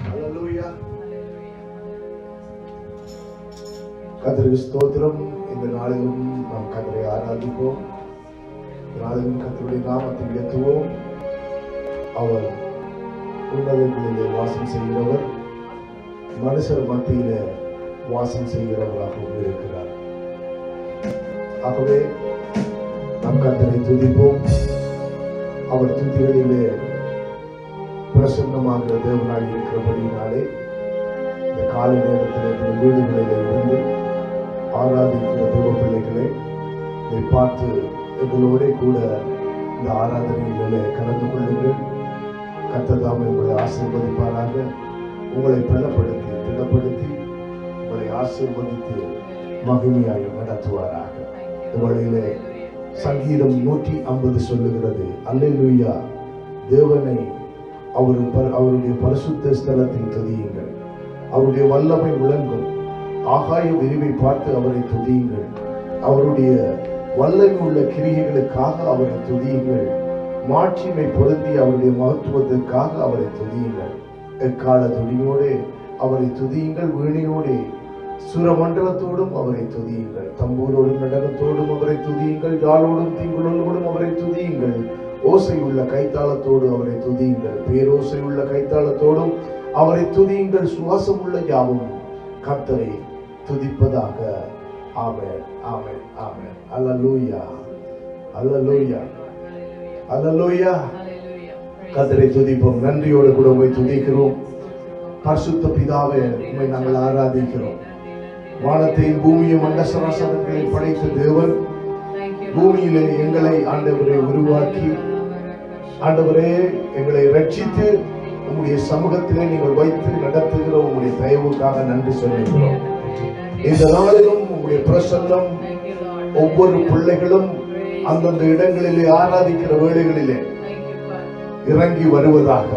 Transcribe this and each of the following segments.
ஹalleluya ஹalleluya. கர்த்தருக்கு ஸ்தோத்திரம். இந்த நாளிலும் நாம் கர்த்தரை ஆராதிப்போம். நாளிலும் கர்த்தருடைய நாமத்தை உயர்த்துவோம். அவர் உன்னதங்களிலே வாசம் செய்கிறவர், மனுஷர் மத்தியிலே வாசம் செய்கிறவராகவும் இருக்கிறார். ஆகவே நாம் கர்த்தரை துதிப்போம். அவர் துதிகளிலே பிரசன்னமாகிற தேவனாய் இருக்கிறபடியினாலே இந்த காலை நேரத்தில் வீடுகளிலே இருந்து ஆராதிக்கிற தேவ பிள்ளைகளை இதை பார்த்து எங்களோட கூட இந்த ஆராதனைகளிலே கலந்து கொள்ளுங்கள். கர்த்தர் தாமே உங்களை ஆசீர்வதிப்பாராக. உங்களை பலப்படுத்தி திடப்படுத்தி உங்களை ஆசீர்வதித்து மகிமையாய் நடத்துவாராக. இந்த வழியிலே சங்கீதம் 150 சொல்லுகிறது, அல்லேலூயா, தேவனை அவருடைய பரிசுத்த ஸ்தலத்தில் துதியுங்கள். அவருடைய வல்லமை விளங்கும் ஆகாய விரிவை பார்த்து அவரை துதியுங்கள். அவருடைய வல்லமை உள்ள கிரியைகளுக்காக அவரை துதியுங்கள். மாட்சிமை பொருந்தி அவருடைய மகத்துவத்திற்காக அவரை துதியுங்கள். எக்கால துணியோடு அவரை துதியுங்கள். வீணையோடு சுரமண்டலத்தோடும் அவரை துதியுங்கள். தம்பூரோடும் நடனத்தோடும் அவரை துதியுங்கள். யாழோடும் தீங்குழலோடும் அவரை துதியுங்கள். ஓசையுள்ள கைத்தாளத்தோடு அவரை துதியுங்கள். பேரோசையுள்ள கைத்தாளத்தோடும் அவரை துதியுங்கள். சுவாசம் உள்ள யாவும் கர்த்தரை துதிப்பதாக. ஆமென், ஆமென், ஆமென். அல்லேலூயா, அல்லேலூயா, அல்லேலூயா. கர்த்தரை துதிப்போம். நன்றியோடு கூட உம்மை துதிக்கிறோம். பரிசுத்த பிதாவே, உம்மை நாங்கள் ஆராதிக்கிறோம். வானத்தையும் பூமியும் மண்டசராசனங்களை படைத்த தேவன், பூமியிலே எங்களை ஆண்டவரை உருவாக்கி ஆண்டவரே எங்களை ரட்சித்து உங்களுடைய சமூகத்திலே நீங்கள் வைத்து நடத்துகிற உங்களுடைய தயவுக்காக நன்றி சொல்லுகிறோம். இந்த நாளிலும் உங்களுடைய பிரசன்னம் ஒவ்வொரு பிள்ளைகளும் அந்தந்த இடங்களிலே ஆராதிக்கிற வேளைகளிலே இறங்கி வருவதாக.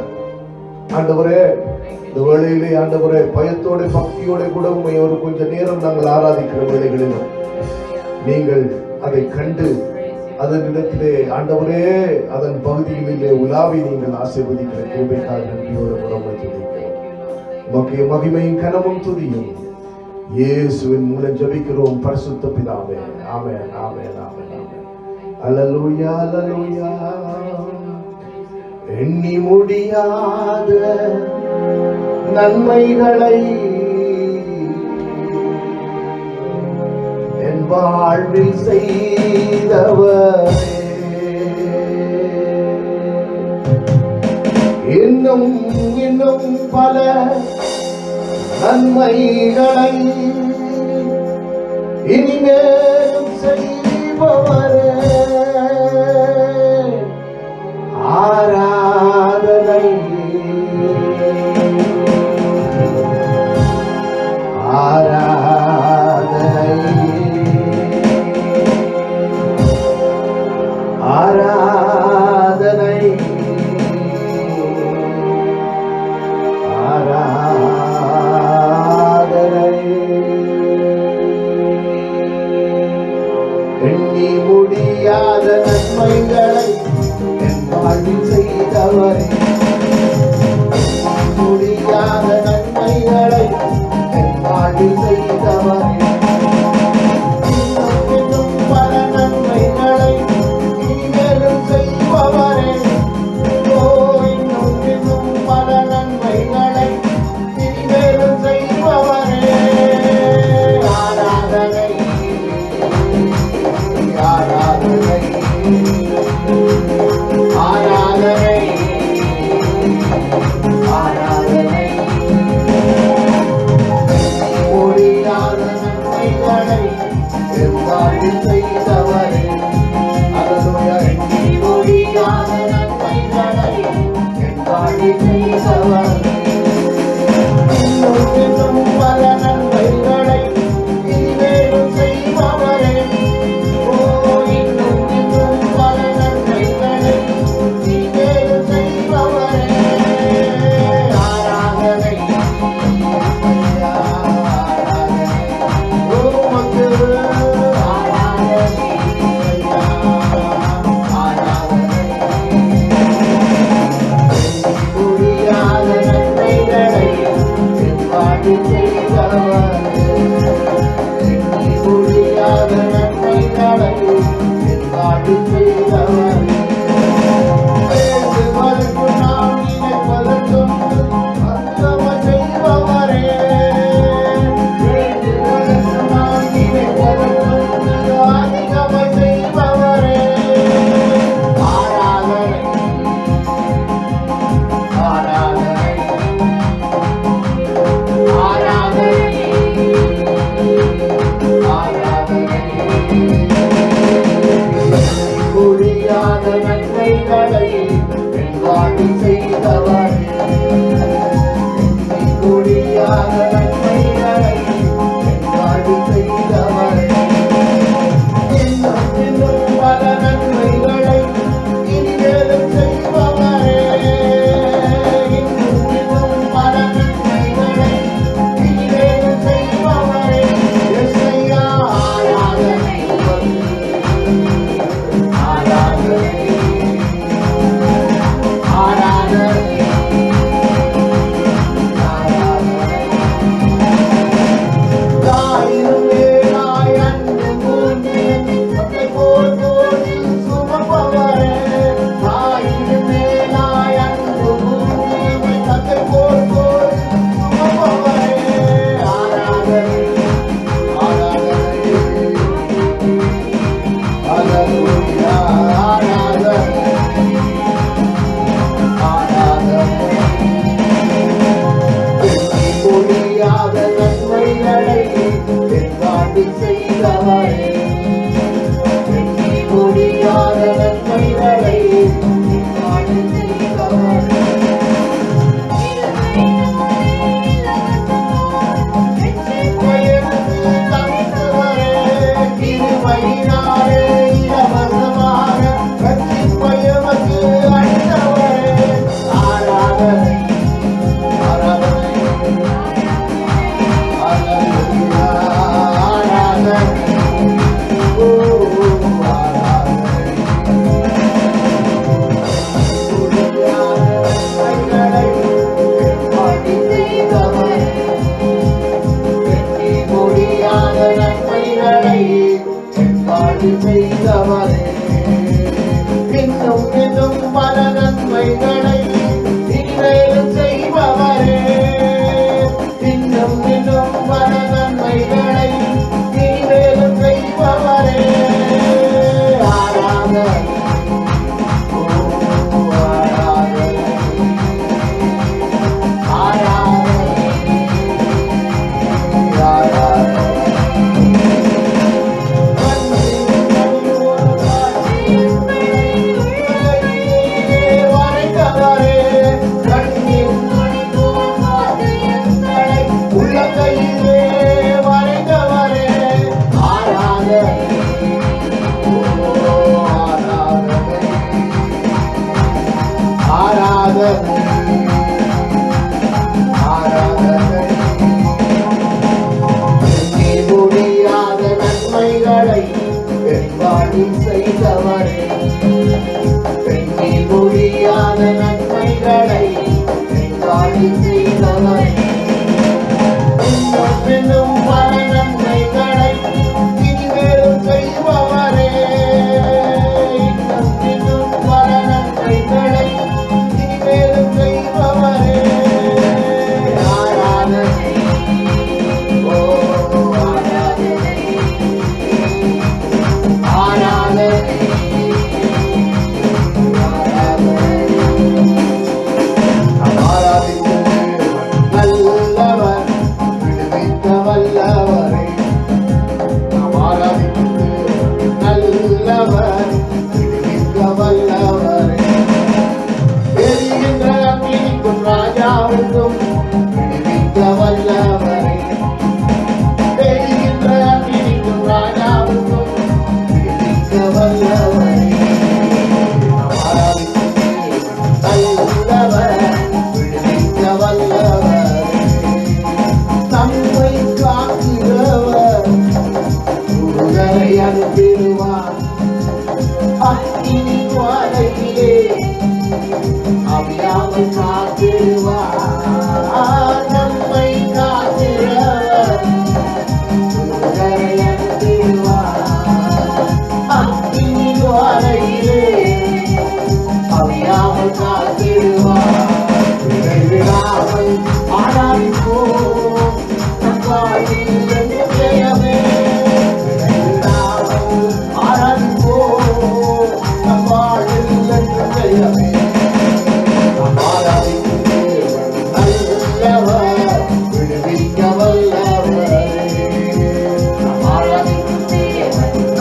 ஆண்டவரே, இந்த வேளையிலே ஆண்டவரே பயத்தோட பக்தியோட கூட உண்மை ஒரு கொஞ்ச நேரம் நாங்கள் ஆராதிக்கிற வேளைகளிலும் நீங்கள் அதை கண்டு அதன் இடத்திலே ஆண்டவரே அதன் பகுதிகளிலே உலாவி நீங்கள் ஆசீர்வதிக்கிற கிருபைக்காக நன்றியோடு உறவை துதிக்கிறோம். உமக்கு மகிமையும் கனமும் துதியும் இயேசுவின் மூலம் ஜெபிக்கிறோம் பரிசுத்த பிதாவே. ஆமென், ஆமென், ஆமென், ஆமென். அல்லேலூயா, அல்லேலூயா. எண்ணி முடியாத நன்மைகளை என் வாழ்வில் செய்தவரே, இன்னும் இன்னும் பல நன்மைகளை இனிமேலும் செய்பவரே, ஆராதனை ஆராதனை ஆராதனை ஆராதனை. எண்ணி முடியாத நன்மைகளை என் வாழ்வில் செய்தவரே, முடியாத நன்மைகளை என் வாழ்வில் செய்தவரே, இன்னும் பல நன்மைகளை இனிமேலும் செய்பவரே, ஓ இன்னும் பல நன்மைகளை இனிமேலும் செய்பவரே, ஆராதனை ஆராதனை ஆராதனை ஆராதனை. முடியாத நன்மைகளை என் வாழ்வில் செய்தவரே, அல்லேலூயா. எண்ணி முடியாத நன்மைகளை என் வாழ்வில் செய்தவரே, இன்னும் பல நன்மைகளை இனிமேலும் செய்பவரே, ஓ இன்னும் பல நன்மைகளை இனிமேலும் செய்பவரே, ஆராதனை ஆராதனை. ஓ மக்கள் ஆராதனை ஆராதனை. எம்பாடி செய்தவரே எண்ணி முடியாத நன்மைகளை எம்பாடி செய்தவரே இன்னும் இன்னும் பல நன்மைகளை இனிமேலும் செய்பவரே இன்னும் இன்னும் பல நன்மைகளை இனிமேலும் செய்பவரே இயேசுவையா ஆராதனை ஆராதனை ஆராதனை ஆயிரம் வேளாய் அன்பு கூர்ந்து மக்களை போல் தோளில் சுமப்பவரே ஆயிரம் வேளாய் அன்பு கூர்ந்து மக்களை போல் தோளில் சுமப்பவரே ஆராதனை ஆராதனை அல்லேலூயா ஆராதனை ஆராதனை எண்ணி முடியாத நன்மைகளை எம்பாடி செய்தவரே எண்ணி முடியாத நன்மைகளை எம்பாடி செய்தவரே பயனுக்கு தந்தவரே கிருபையினாலே இலவசமாக ரட்சிப்பயமக்கு அளித்தவரே ஆராதனை ஆராதனை அல்லேலூயா ஆராதனை ஓ ஆராதனை முடியாத நன்மைகளை எம்பாடி செய்தவரே எண்ணி முடியாத நன்மைகளை எம்பாடி செய்தவரே இன்னும் இன்னும் பல நன்மைகளை இனிமேலும் செய்பவரே இன்னும் இன்னும் பல நன்மைகளை இனிமேலும் செய்பவரே ஆராதனை ஓ ஆராதனை ஆராதனை ஆராதனை உள்ளங்கையிலே வரைந்தவரே ஆராதனை ஆராதனை ஆராதனை எண்ணி முடியாத நன்மைகளை எம்பாடி செய்தவரே எண்ணி முடியாத நன்மைகளை எம்பாடி செய்தவரே இன்னும் இன்னும் பல நன்மைகளை இனிமேலும் செய்பவரே இன்னும் இன்னும் பல நன்மைகளை இனிமேலும் செய்பவரே ஆராதனை ஓ ஆராதனை ஆராதனை ஆராதித்து நல்லவர் விடுவிக்க வல்லவரே நாம் ஆராதித்து நல்லவர் விடுவிக்க வல்லவரே எரிகின்ற அக்கினிக்கும் ராஜாவுக்கும் விடுவிக்க வல்லவரே எரிகின்ற அக்கினிக்கும் ராஜாவுக்கும் விடுவிக்க வல்லவரே நாம் ஆராதித்து நல்லவர் விடுவிக்க வல்லவரே நம்மை காக்கிறவர் தூதரை அனுப்பிடுவார் அக்கினி ஜுவாலையிலே அவியாமல் காத்திடுவார் நம்மை காக்கிறவர் தூதரை அனுப்பிடுவார் அக்கினி ஜுவாலையிலே அவியாமல் காத்திடுவார் விடாமல் ஆராதிப்போம் நம் வாழ்வில் என்று ஜெயமே விடாமல் ஆராதிப்போம் நம் வாழ்வில் என்று ஜெயமே நாம் ஆராதிக்கும் நல்லவர் விடுவிக்க வல்லவரே நாம் ஆராதிக்கும்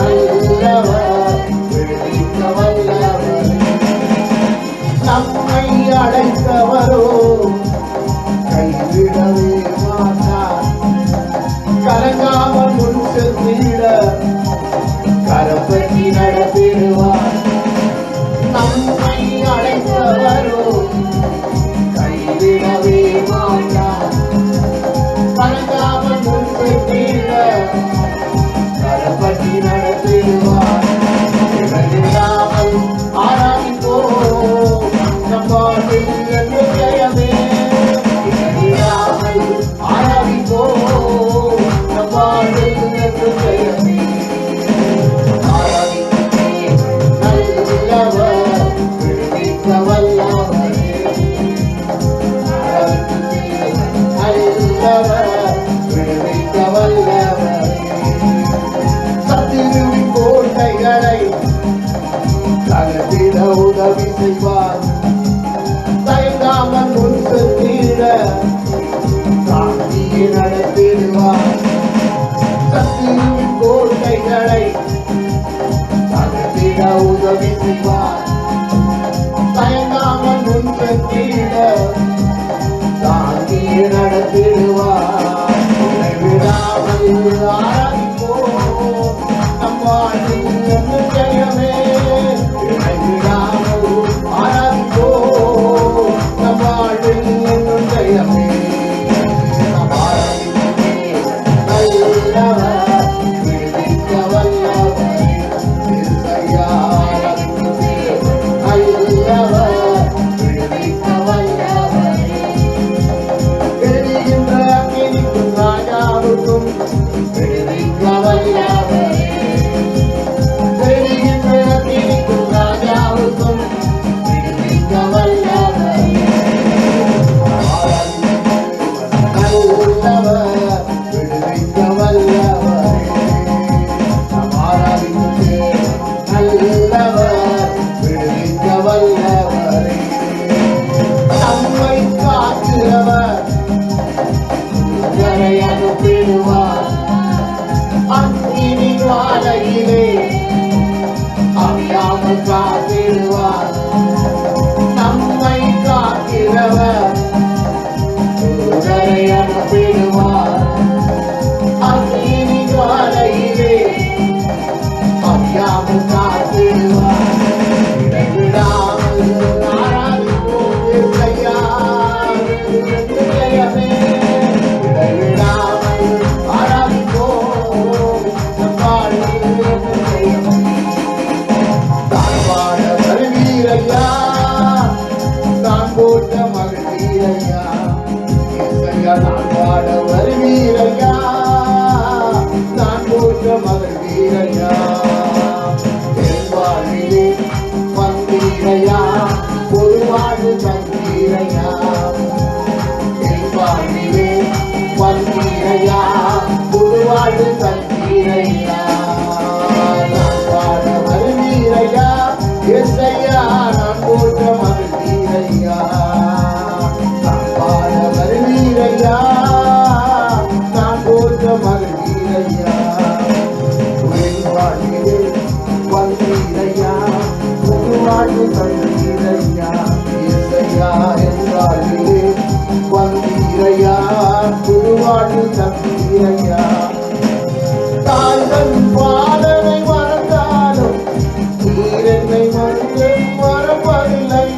நல்லவர் விடுவிக்க வல்லவரே நம்மை அழைத்தவரோ கைவிடவே மாட்டார். கலங்காமல் முன் சென்றிட கரப்பற்றி நடத்திடுவார். நம்மை அழைத்தவரோ கைவிடவே மாட்டார். கலங்காமல் முன் சென்றிட கரப்பற்றி நடத்திடுவார். இடைவிடாமல் ஆராதிப்போம் நம் வாழ்வில் என்று ஜெயமே. இடைவிடாமல் ஆராதிப்போம் நம் வாழ்வில் என்று ஜெயமே. ஆராதிக்கவே நல்லவர், விடுவிக்க வல்லவரே. ஆராதிக்கவே நல்லவர், விடுவிக்க வல்லவரே. சத்துருவின் கோட்டைகளை தகர்த்திட உதவி செய்வார். தயங்காமல் முன் சென்றிட தாங்கியே நடத்திடுவார். சத்துருவின் கோட்டைகளை தகர்த்திட உதவி செய்வார். தயங்காமல் முன் சென்றிட தாங்கியே நடத்திடுவார். விடாமல் ஆராதிப்போம் நம் வாழ்வில் என்று ஜெயமே. விடாமல் ஆராதிப்போம் நம் வாழ்வில் என்று ஜெயமே. நல்லவர், விடுவிக்க வல்லவரே. இயேசையா நல்லவர், விடுவிக்க வல்லவரே. எரிகின்ற அக்கினிக்கும் ராஜாவுக்கும் விடுவிக்க வல்லவரே. எரிகின்ற அக்கினிக்கும் ராஜாவுக்கும் விடுவிக்க வல்லவரே. நல்லவர், விடுவிக்க வல்லவரே. ஆராதிக்கவே நல்லவர், விடுவிக்க வல்லவரே. நம்மை காக்கிறவர் உங்களை அனுப்பிடுவார். அக்கினி ஜுவாலையிலே அவியாமல் காத்திடுவார். நம்மை காக்கிறவர் உங்களை அனுப்பிடுவார். அக்கினி ஜுவாலையிலே அவியாமல் காத்திடுவார். இடைவிடாமல் ஆராதிப்போம் இயேசையா ஜெயமே. இடைவிடாமல் ஆராதிப்போம் நம் வாழ்வில் என்று ஜெயமே. தான் பாட வருவீரையா, தான் போட்ட மகிழ்வீரையா. இயேசையா நான் பாட வருவீரையா, நான் போட்ட மகிழ்வீரையா. என் வாழ்விலே வந்தீரையா, ஒரு வாழ்வு தந்தீரையா. என் வாழ்விலே வந்தீரையா, ஒரு வாழ்வு தந்தீரையா. நான் பாட வருவீரையா, இயேசையா நான் போற்ற மகிழ்வீரையா. நான் பாட வருவீரையா, நான் போற்ற மகிழ்வீரையா. என் வாழ்விலே வந்தீரையா, ஒரு வாழ்வு தந்தீரையா. இயேசையா என் வாழ்விலே வந்தீரையா, ஒரு வாழ்வு தந்தீரையா. தாய்கள் பாடலை மறந்தாலும் நீர் என்னை மறந்தும் மறப்பதில்லை.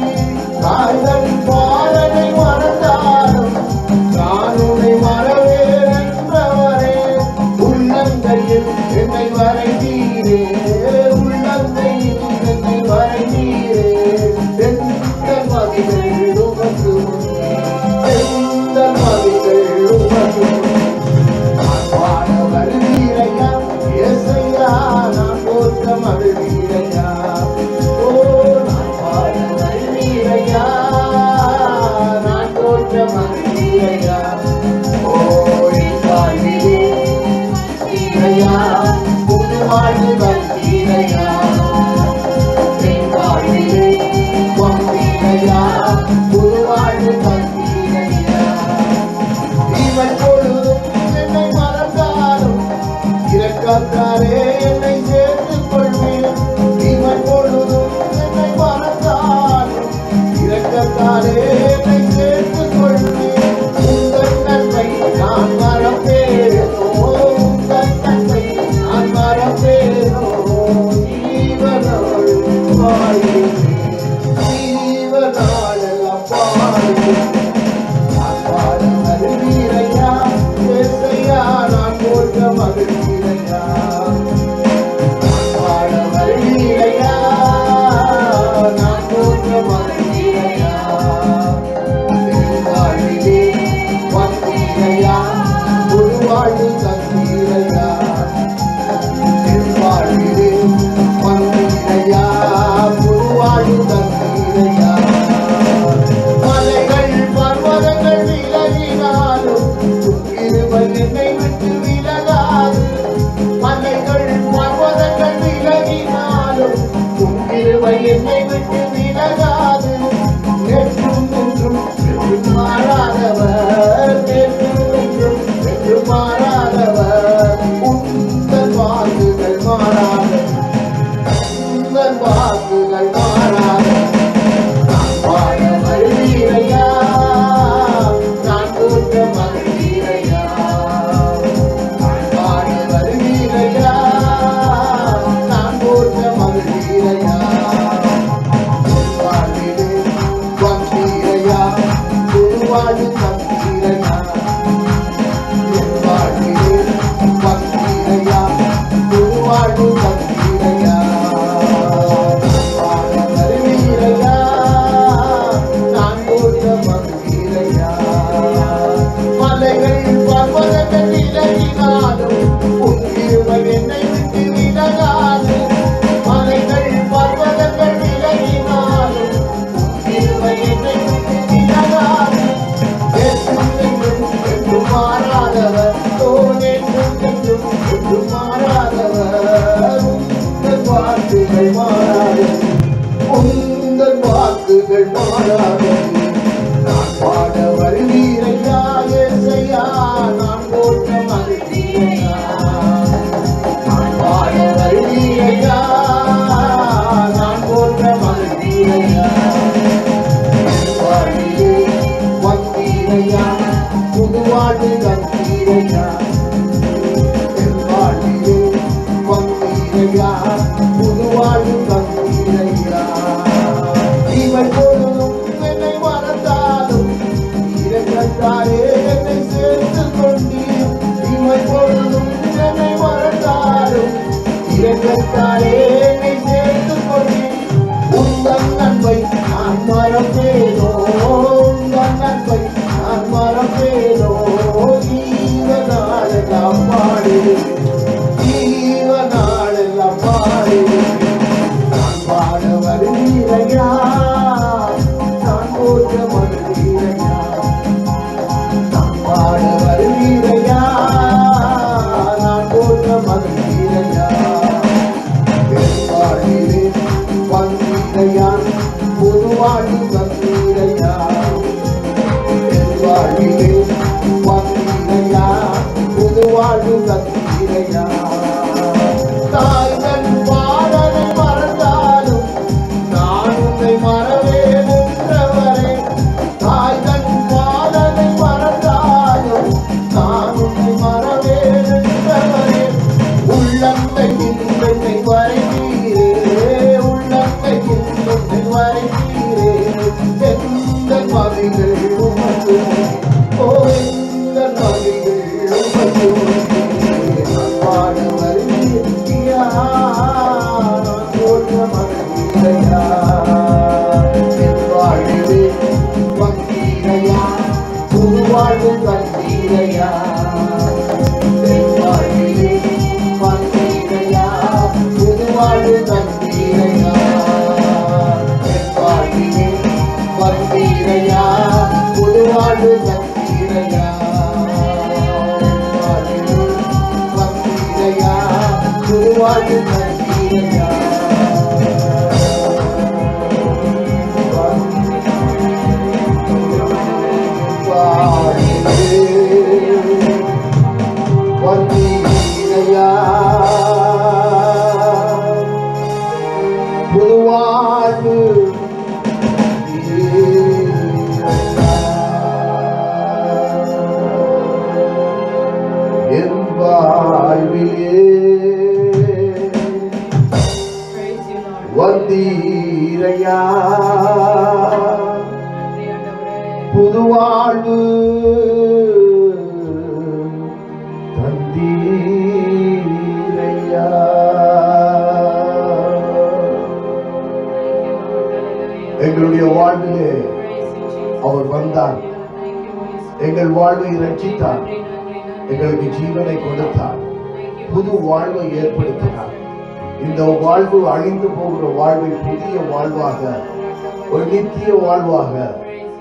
தாய்கள் பாடலை மறந்தாலும் நான் உன்னை மறவேன் என்றவரே. உள்ளங்கையில் என்னை வரைந்தீரே, உள்ளங்கையில் என்னை வரைந்தீரே. எந்த மதிகள் உமக்கு முன்னே, எந்த மதிகள் உமக்கு முன்னே. நான் பாட வருவீரையா, இயேசையா நான் போற்ற மகிழ்வீரையா. ஓ நான் பாட வருவீரையா, நான் போற்ற மகிழ்வீரையா. ஓ என் வாழ்விலே வந்தீரையா, புது வாழ்வு வந்தீரையா. என் வாழ்விலே வந்தீரையா, புது கண்டாலே என்னை சேர்த்துக் கொள்வேன். உந்தன் நன்மை நான் மறப்பேனோ, உந்தன் நன்மை நான் மறப்பேனோ. ஜீவனாள் பாடுவேன், ஜீவனாளெல்லாம் பாடுவேன். நான் பாட வருவீரையா ஏசையா, நான் போற்ற மகிழ்வீரையா. நான் பாட வருவீரையா, நான் போற்ற மகிழ்வீரையா. என் வாழ்விலே வந்தீரையா, ஒரு வாழ்வு தந்தீரையா. என் வாழ்விலே வந்தீரையா, ஒரு வாழ்வு தந்தீரையா. மலைகள் பர்வதங்கள் விலகினாலும் உன் கிருபை என்னை விட்டு விலகாது. மலைகள் பர்வதங்கள் விலகினாலும் உன் கிருபை என்னை விட்டு விலகாது. என்றும் என்றும் என்றும் மாறாதவர், என்றும் என்றும் என்றும் மாறாதவர். உந்தன் வாக்குகள் மாறாதவர், உந்தன் வாக்குகள் மாறாதவர். நான் பாட வருவீரையா, நான் போற்ற மகிழ்வீரையா. நான் பாட வருவீரையா, நான் போற்ற மகிழ்வீரையா. என் வாழ்விலே வந்தீரையா, ஒரு வாழ்வு தந்தீரையா. என் வாழ்விலே வந்தீரையா, ஒரு வாழ்வு தந்தீரையா. பாட வருவீரையா, நான் போற்ற மகிழ்வீரையா. மலைகள் பர்வதங்கள் விலகினாலும் உன் கிருபை என்னை விட்டு விலகாது. மலைகள் பர்வதங்கள் விலகினாலும் உன் கிருபை என்னை விட்டு விலகாது. என்றும் என்றும் என்றும் மாறாதவர், ஓ என்றும் என்றும் என்றும் மாறாதவர். உந்தன் வாக்குகள் மாறாதது, உந்தன் வாக்குகள் மாறாதது. நான் பாட வருவீரையா ஏசையா, நான் போற்ற மகிழ்வீரையா. நான் பாட வருவீரையா, நான் போற்ற மகிழ்வீரையா. என் வாழ்விலே வந்தீரையா, புது வாழ்வு தந்தீரையா. என் வாழ்விலே வந்தீரையா, புது வாழ்வு தந்தீரையா. இவள் பொழுதும் என்னை மறந்தாலும் இரக்கத்தாலே என்னை சேர்த்துக் கொண்டீர். இவள் பொழுதும் என்னை மறந்தாலும் இரக்கத்தாலே என்னை சேர்த்துக் கொண்டீர். உந்தன் நன்மை நான் மறப்பேனோ, உந்தன் நன்மை நான் மறப்பேனோ. ஜீவனாளெல்லாம் பாடுவேன், ஜீவனாளெல்லாம் பாடுவேன். நான் பாட வருவீரையா, நான் போற்ற மகிழ்வீரையா. நான் பாட வருவீரையா, நான் போற்ற மகிழ்வீரையா. என் வாழ்விலே வந்தீரையா, புது வாழ்வு தந்தீரையா. என் வாழ்விலே வந்தீரையா, புது வாழ்வு தந்தீரையா. தாய்கள் பாடலை மறந்தாலும் நான் உன்னை மறவேன் என்றவரே. தாய்கள் பாடலை மறந்தாலும் நான் உன்னை மறவேன் என்றவரே. உள்ளங்கையில் என்னை வரைந்தீரே, உள்ளங்கையில் என்னை வரைந்தீரே. எந்த மதிகள் உமது, ஓ எந்த மதிகள் உமது. நான் பாட வருவீரையா, நான் போற்ற மகிழ்வீரையா. என் வாழ்விலே வந்தீரையா, புது வாழ்வு தந்தீரையா. என் வாழ்விலே வந்தீரையா, புது வாழ்வு தந்தீரையா. என் வாழ்விலே வந்தீரையா, புது வாழ்வு தந்தீரையா. என் வாழ்விலே வந்தீரையா, புது வாழ்வு தந்தீரையா. வந்தீரையா, புது வாழ்வு புது வாழ்வு தந்தீரையா. எங்களுடைய வாழ்விலே அவர் வந்தார், எங்கள் வாழ்வை ரட்சித்தார், எங்களுக்கு ஜீவனை கொடுத்தார், புது வாழ்வை ஏற்படுத்தினார். இந்த வாழ்வு அழிந்து போகிற வாழ்வை புதிய வாழ்வாக, ஒரு நித்திய வாழ்வாக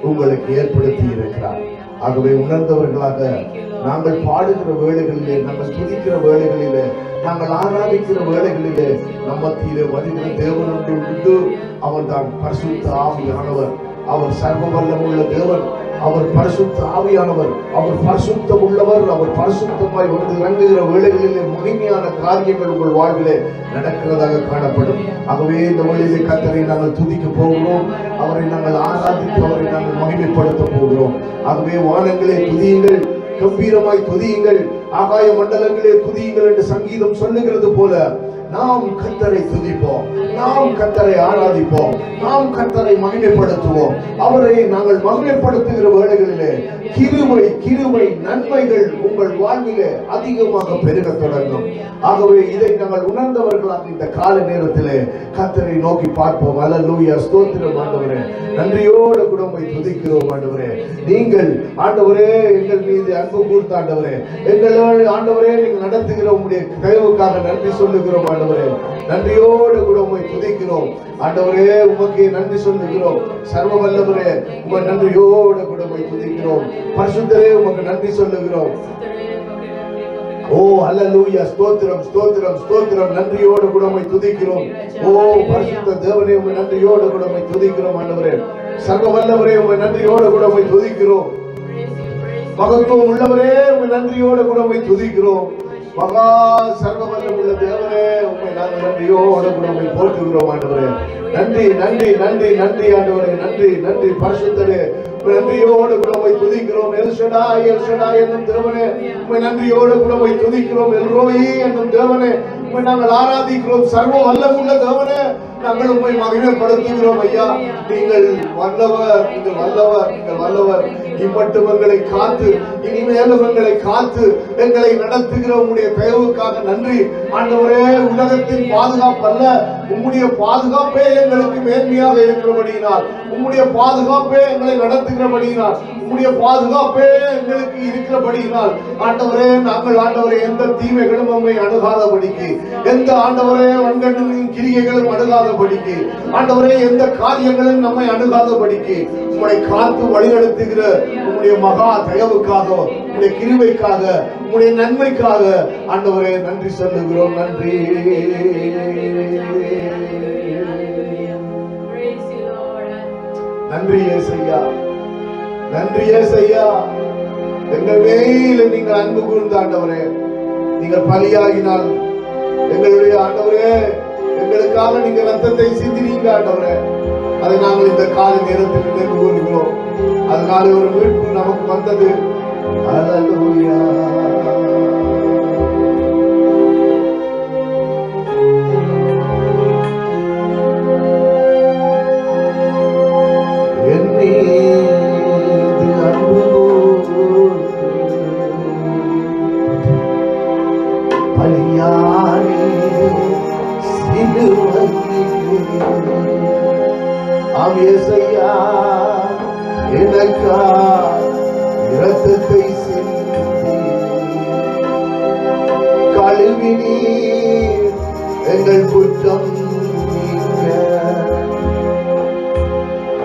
உங்களுக்கு ஏற்படுத்தி இருக்கிறார். ஆகவே உணர்ந்தவர்களாக நாங்கள் பாடுகிற வேளைகளிலே, நாங்கள் துதிக்கிற வேளைகளிலே, நாங்கள் ஆராதிக்கிற வேளைகளிலே நம்மத்திலே வருகிற தேவனுக்கு உண்டு. அவர் தான் பரிசுத்த ஆவியானவர். அவர் சர்வ வல்லமுள்ள தேவன். அவர் பரிசுத்த ஆவியானவர். அவர் பரிசுத்தம் உள்ளவர். அவர் பரிசுத்தமாய் வந்து இறங்குகிற வேளைகளிலே மகிமையான காரியங்கள் உங்கள் வாழ்விலே நடக்கிறதாக காணப்படும். ஆகவே இந்த வழியிலே கர்த்தரை நாங்கள் துதிக்க போகிறோம். அவரை நாங்கள் ஆராதித்து அவரை நாங்கள் மகிமைப்படுத்த போகிறோம். ஆகவே வானங்களே துதியுங்கள், கம்பீரமாய் துதியுங்கள், ஆகாய மண்டலங்களே துதியுங்கள் என்று சங்கீதம் சொல்லுகிறது போல நாம் கர்த்தரை துதிப்போம், நாம் கர்த்தரை ஆராதிப்போம், நாம் கர்த்தரை மகிமைப்படுத்துவோம். அவரை நாங்கள் மகிமைப்படுத்துகிற வேளைகளிலே கிருபை நன்மைகள் உங்கள் வாழ்விலே அதிகமாக பெருக தொடங்கும். ஆகவே இதை நாங்கள் உணர்ந்தவர்களாக இந்த கால நேரத்திலே கர்த்தரை நோக்கி பார்ப்போம். அல்லேலூயா, ஸ்தோத்திரம் ஆண்டவரே. நன்றியோடு கூட உம்மை துதிக்கிறோம் ஆண்டவரே. நீங்கள் ஆண்டவரே எங்கள் மீது அன்பு கூர்ந்த ஆண்டவரே, எங்களோடு ஆண்டவரே நீங்கள் நடத்துகிற உம்முடைய தயவுக்காக நன்றி சொல்லுகிறோம் ஆண்டவரே. நன்றியோடு கூட உம்மை துதிக்கிறோம் ஆண்டவரே. உமக்கு நன்றி சொல்லுகிறோம். சர்வ வல்லவரே, உம்மை நன்றியோடு கூட உம்மை துதிக்கிறோம். பரிசுத்தரே, உமக்கு நன்றி சொல்லுகிறோம். ஓ அல்லேலூயா, ஸ்தோத்திரம் ஸ்தோத்திரம் ஸ்தோத்திரம். நன்றியோடு கூட உம்மை துதிக்கிறோம். ஓ பரிசுத்த தேவனே, உம்மை நன்றியோடு கூட உம்மை துதிக்கிறோம் ஆண்டவரே. சர்வ வல்லவரே, உம்மை நன்றியோடு கூட உம்மை துதிக்கிறோம். மகத்துவம் உள்ளவரே, உம்மை நன்றியோடு கூட உம்மை துதிக்கிறோம். மகா சர்வ வல்லமுள்ள தேவனே, உம்மை நாங்கள் நன்றியோடு கூட உம்மை போற்றுகிறோம் ஆண்டவரே. நன்றி நன்றி நன்றி நன்றி ஆண்டவரே. நன்றி நன்றி பரிசுத்தரே, நன்றியோடு கூட உம்மை துதிக்கிறோம். எல் ஷடாய் என்னும் தேவனே, உம்மை நன்றியோடு கூட உம்மை துதிக்கிறோம். எல் ரோயி என்னும் தேவனே, உம்மை நாங்கள் ஆராதிக்கிறோம். சர்வ வல்லமுள்ள தேவனே, நாங்கள் உம்மை மகிமைப்படுத்துகிறோம் ஐயா. நீங்கள் வல்லவர், நீங்கள் வல்லவர், நீங்கள் வல்லவர். இம்மட்டும் எங்களை காத்து, இனிமேலும் எங்களை காத்து எங்களை நடத்துகிற உம்முடைய தயவுக்காக நன்றி ஆண்டவரே. உலகத்தின் பாதுகாப்பு அல்ல, உம்முடைய பாதுகாப்பே எங்களுக்கு மேன்மையாக இருக்கிறபடியினால், உம்முடைய பாதுகாப்பே எங்களை நடத்துகிறபடியினால், உம்முடைய பாதுகாப்பே எங்களுக்கு இருக்கிறபடியினால் ஆண்டவரே, நாங்கள் ஆண்டவரே எந்த தீமைகளும் நம்மை அணுகாதபடிக்கு, எந்த ஆண்டவரே வன்கண்ணின் கிரியைகளும் அணுகாதபடிக்கு, ஆண்டவரே எந்த காரியங்களும் நம்மை அணுகாதபடிக்கு உம்மை காத்து வழிநடத்துகிற உம்முடைய மகா தயவுக்காக, உம்முடைய கிருபைக்காக, உம்முடைய நன்மைக்காக ஆண்டவரே நன்றி சொல்லுகிறோம். நன்றி நன்றி ஏசையா, நன்றி ஏசையா. எங்கள் மேல நீங்கள் அன்பு கூர்ந்த ஆண்டவரே, நீங்கள் பலியாகினால் எங்களுடைய ஆண்டவரே, எங்களுக்காக நீங்க ரத்தத்தை சிந்தினீங்க ஆண்டவரே. அதை நாங்கள் இந்த கால நேரத்தில் நினைவு கூறுகிறோம். அதனால ஒரு மீட்பு நமக்கு வந்தது. அல்லேலூயா. ஏசையா எனக்கா இரத்தத்தை சிந்தி கழுவினீர் எங்கள் குற்றம் நீங்க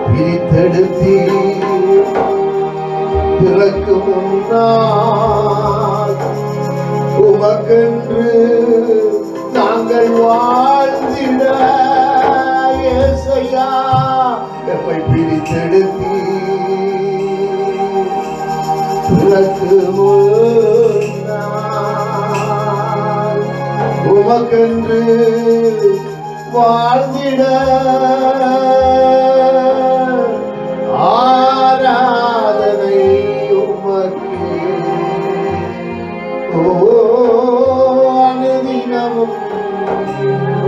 பிரித்தெடுத்தீர் பிறக்கு முன்னால் உமக்கென்று நாங்கள் வாழ்ந்திட ஏசையா எம்மை பிரித்தெடுத்தீ பிறக்கு முன்னால் உமக்கென்று வாழ்ந்திட ஆராதனை உமக்கே ஓ அனுதினமும்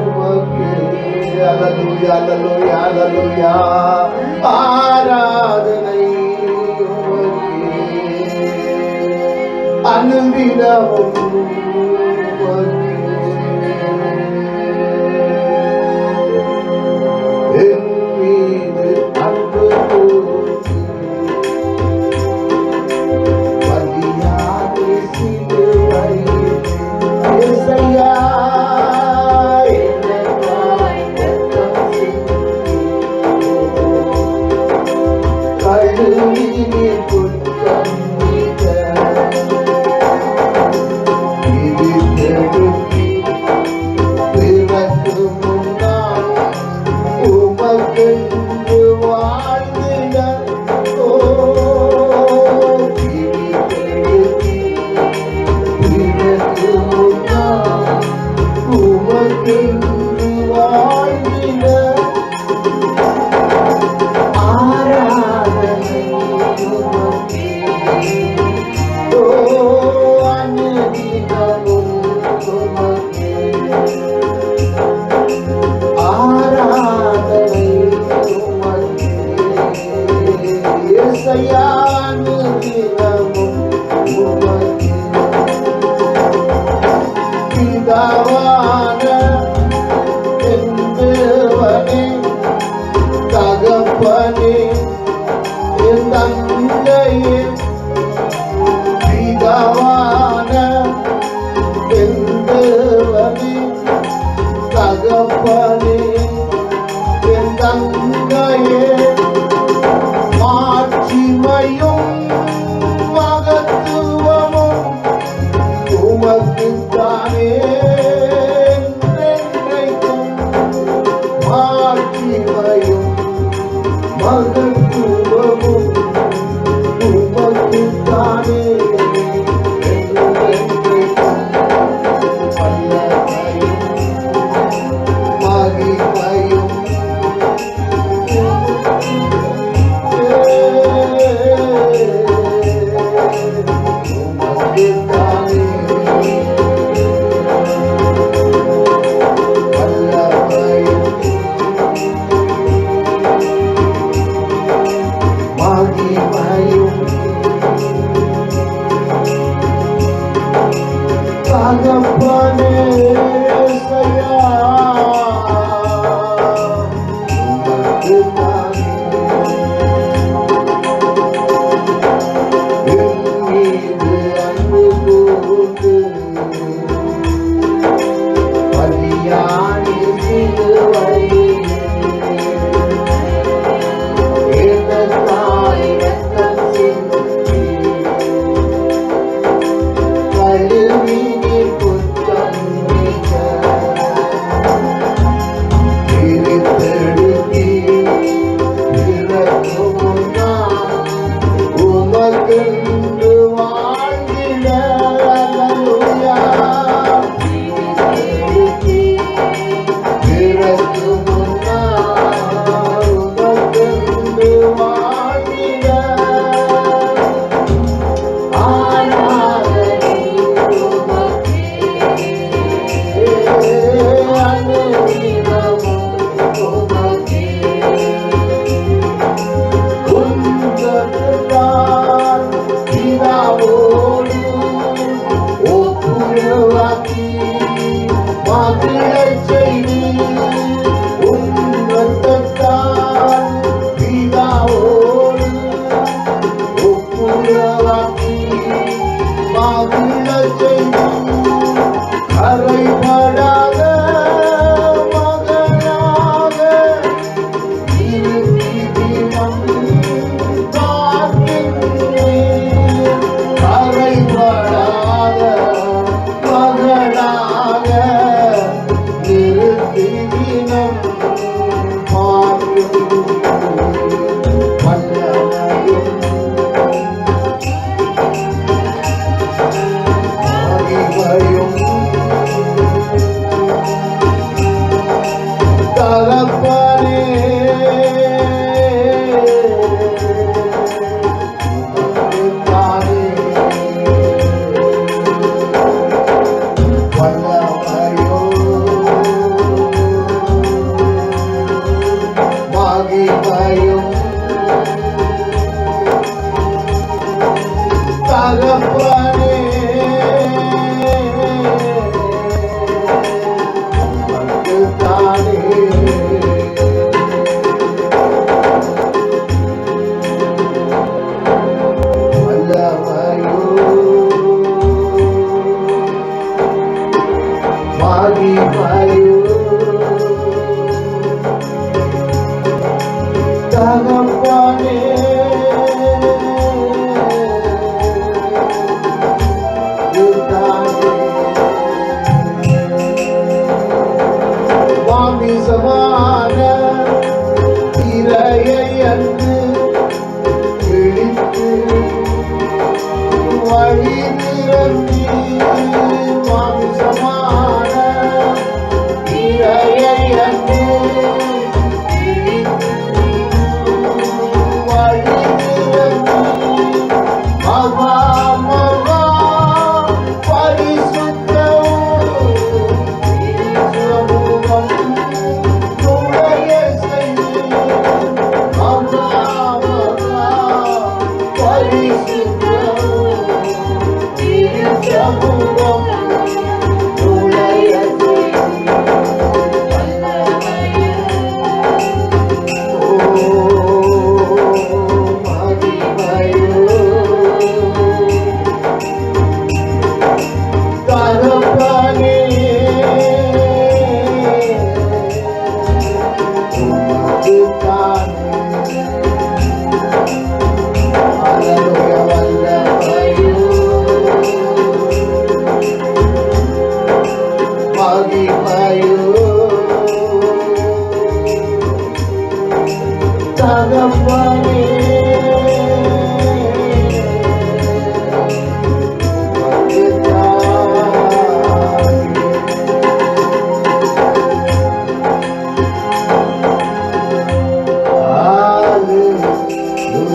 உமக்கே. அல்லேலூயா அல்லேலூயா அல்லேலூயா. ஆராதனை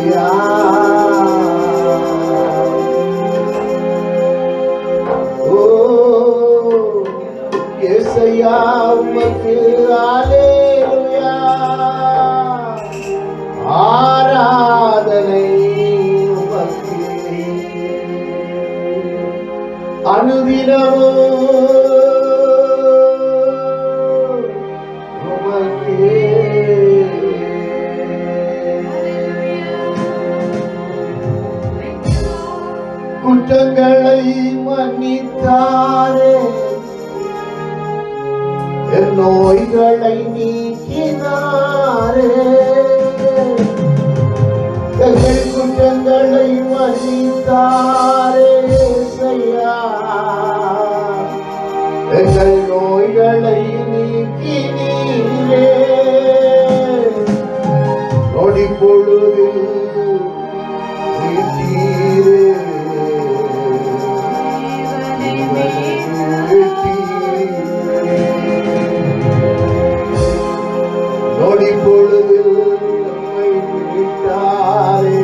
அல்லேலூயா. ஓ యేసయ్యా உமக்கு அல்லேலூயா. ஆராதனை உமக்கு அனுதினமும் உமக்கே. குற்றங்களை மன்னித்தாரே, என் நோய்களை நீக்கினாரே. எங்கள் குற்றங்களை மன்னித்தாரே యేసయ్యా, எங்கள் நோய்களை நீக்கினீரே. நொடி பொழுதில் மீட்டீரே, நொடி பொழுதில் நம்மை மீட்டாரே.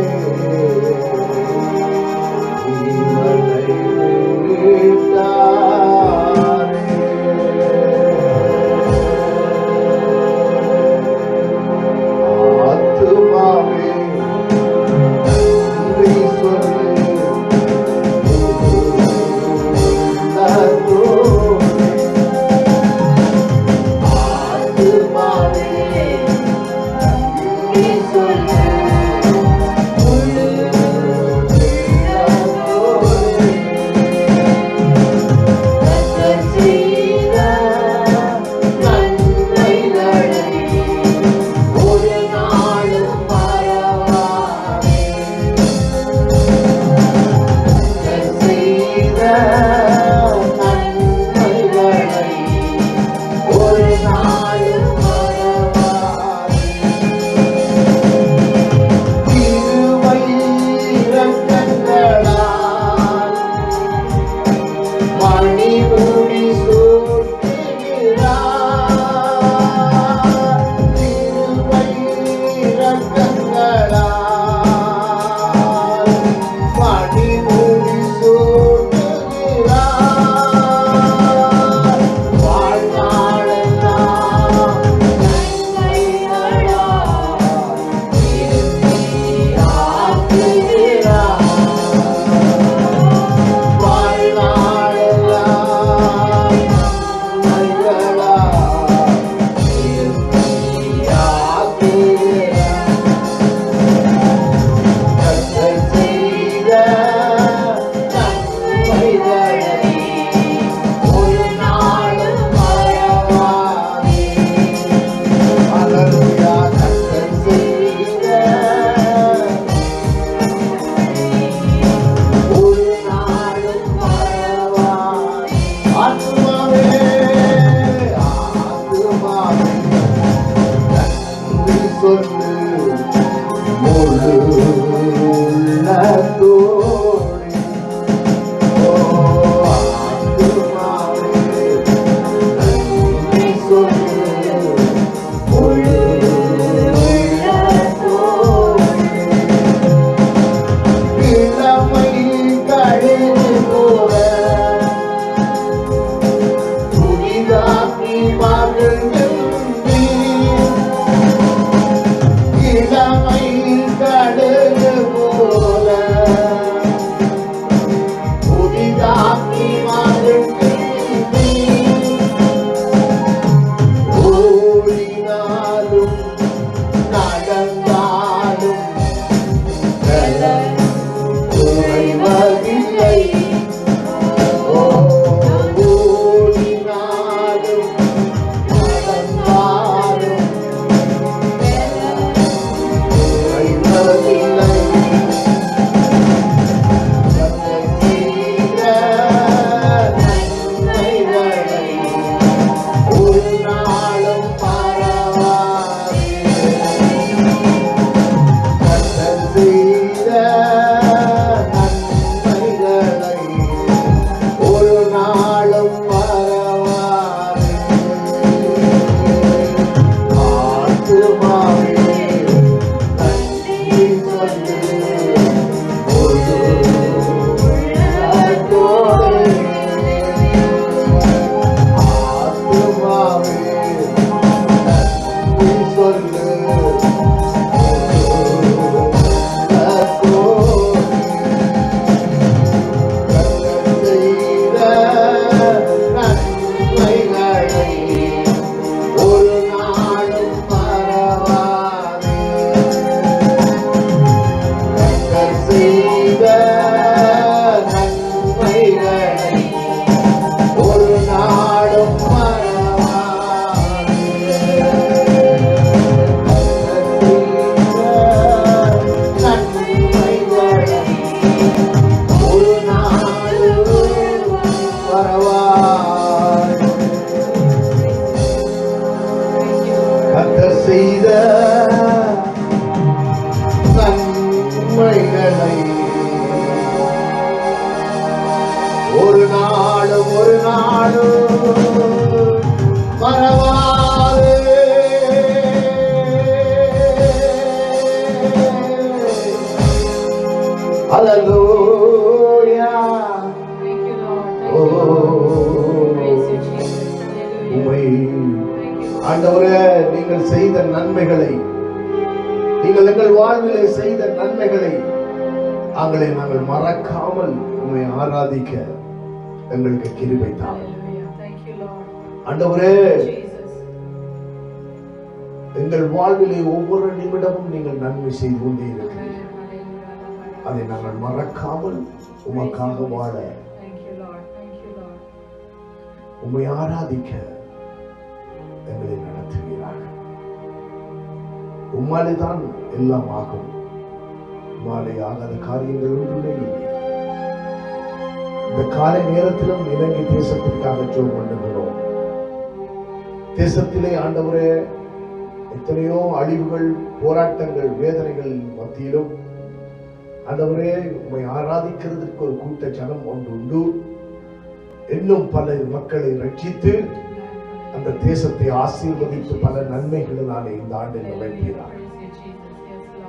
செய்த நன்மைகளை ஒரு நாளும் மறவாதே. நன்மைகளை ஒரு நாளும் மறவாதே. கர்த்தர் செய்த நன்மைகளை ஒரு நாளும் மறவாதே. ஹல்லேலூயா. உம்மை ஆண்டவரே, நீங்கள் செய்த நன்மைகளை, நீங்கள் எங்கள் வாழ்விலே செய்த நன்மைகளை நாங்கள் மறக்காமல் உம்மை ஆராதிக்க எங்களுக்கு கிருபை தாரும். ஆண்டவரே, எங்கள் வாழ்விலே ஒவ்வொரு நிமிடமும் நீங்கள் நன்மை செய்து கொண்டே இருக்கிறீர்கள். அதை நாங்கள் மறக்காமல் உமக்காக வாழ, உம்மை ஆராதிக்க எங்களை நடத்துகிறார்கள். உம்மாலே தான் எல்லாம் ஆகும். உம்மாலே ஆகாத காரியங்கள் ஒன்றுமே இல்லை. இந்த காலை நேரத்திலும் இலங்கை தேசத்திற்காக ஜெபம் பண்ணுகிறோம். தேசத்திலே ஆண்டவரே, எத்தனையோ அழிவுகள், போராட்டங்கள், வேதனைகள் மத்தியிலும் ஆண்டவரே, உம்மை ஆராதிக்கிறதுக்கு ஒரு கூட்ட ஜனம் ஒன்று உண்டு. இன்னும் பல மக்களை ரட்சித்து அந்த தேசத்தை ஆசீர்வதித்து பல நன்மைகளினாலே இந்த ஆண்டில் நுழைகிறார்.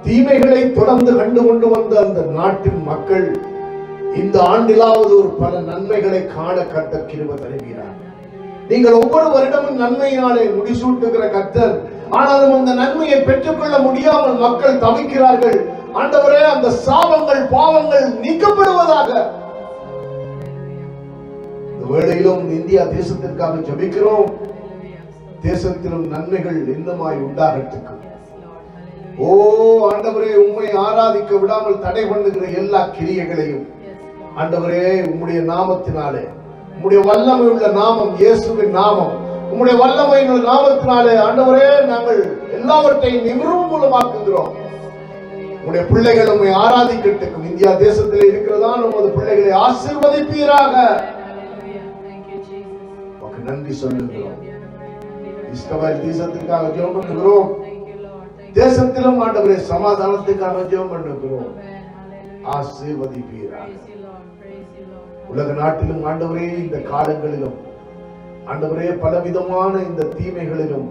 தீமைகளை தொடர்ந்து கண்டு கொண்டு வந்த அந்த நாட்டின் மக்கள் இந்த ஆண்டிலாவது ஒரு பல நன்மைகளை காண கர்த்தர் கிருபை தருகிறார். நீங்கள் ஒவ்வொரு வருடமும் நன்மையினாலே முடிசூட்டுகிற கர்த்தர், ஆனாலும் அந்த நன்மையை பெற்றுக்கொள்ள முடியாமல் மக்கள் தவிக்கிறார்கள். ஆண்டவரே, அந்த சாபங்கள், பாவங்கள் நீக்கப்படுவதாக. இந்த வேளையிலும் இந்தியா தேசத்திற்காக ஜெபிக்கிறோம். தேசத்திலும் நன்மைகள் இன்னமாய் உண்டாகட்டும். ஓ ஆண்டவரே, உம்மை ஆராதிக்க விடாமல் தடை பண்ணுகிற எல்லா கிரியைகளையும் ஆண்டவரே, உம்முடைய நாமத்தினாலே, உம்முடைய வல்லமை உள்ள நாமம் இயேசுவின் நாமம், உம்முடைய வல்லமை உள்ள நாமத்தினாலே ஆண்டவரே, நாங்கள் எல்லாவற்றையும் நிர்மூலமாக்குகிறோம். உம்முடைய பிள்ளைகள் உம்மை ஆராதிக்கட்டும். இந்தியா தேசத்தில் இருக்கிறதான உமது பிள்ளைகளை ஆசீர்வதிப்பீராக. நன்றி சொல்லுகிறோம். இஸ்ரவேல் தேசத்திற்காக ஜெபம் பண்ணுகிறோம். தேசத்திலும் ஆண்டவரே சமாதானத்துக்காக ஜெபம் பண்ணுகிறோம். ஆசீர்வதிப்பீராக. உலக நாட்டிலும் ஆண்டவரே, இந்த காலங்களிலும் ஆண்டவரே, பலவிதமான இந்த தீமைகளிலும்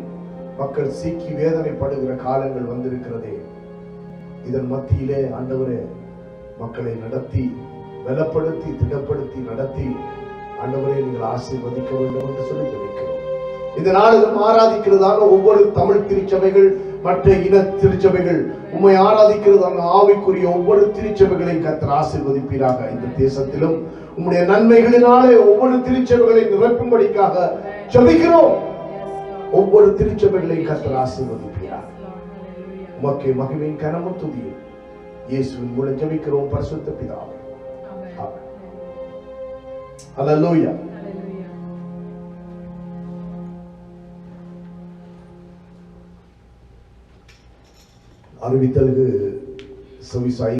மக்கள் சிக்கி வேதனைப்படுகிற காலங்கள் வந்திருக்கிறதே. இதன் மத்தியிலே ஆண்டவரே, மக்களை நடத்தி, பலப்படுத்தி, திடப்படுத்தி நடத்தி ஆண்டவரே, நீங்கள் ஆசீர்வதிக்க வேண்டும் என்று சொல்லி ஜெபிக்கிறோம். இந்த நாளிலும் ஆராதிக்கிறதான ஒவ்வொரு தமிழ் திருச்சபைகள், மற்ற இன திருச்சபைகள், உம்மை ஆராதிக்கிறதான ஆவிக்குரிய ஒவ்வொரு திருச்சபைகளையும் கர்த்தர் ஆசீர்வதிப்பீராக. இந்த தேசத்திலும் உம்முடைய நன்மைகளினாலே ஒவ்வொரு திருச்சபைகளை நிரப்பும்படிக்காக ஜெபிக்கிறோம். ஒவ்வொரு திருச்சபைகளையும் கர்த்தர் ஆசீர்வதிப்பீராக. உமக்கே மகிமையும் கனமும் துதியும் இயேசுவின் மூலம் ஜெபிக்கிறோம் பரிசுத்த பிதாவே. ஆமென். ஹல்லேலூயா. அறிவித்தலுக்கு செவிசாய்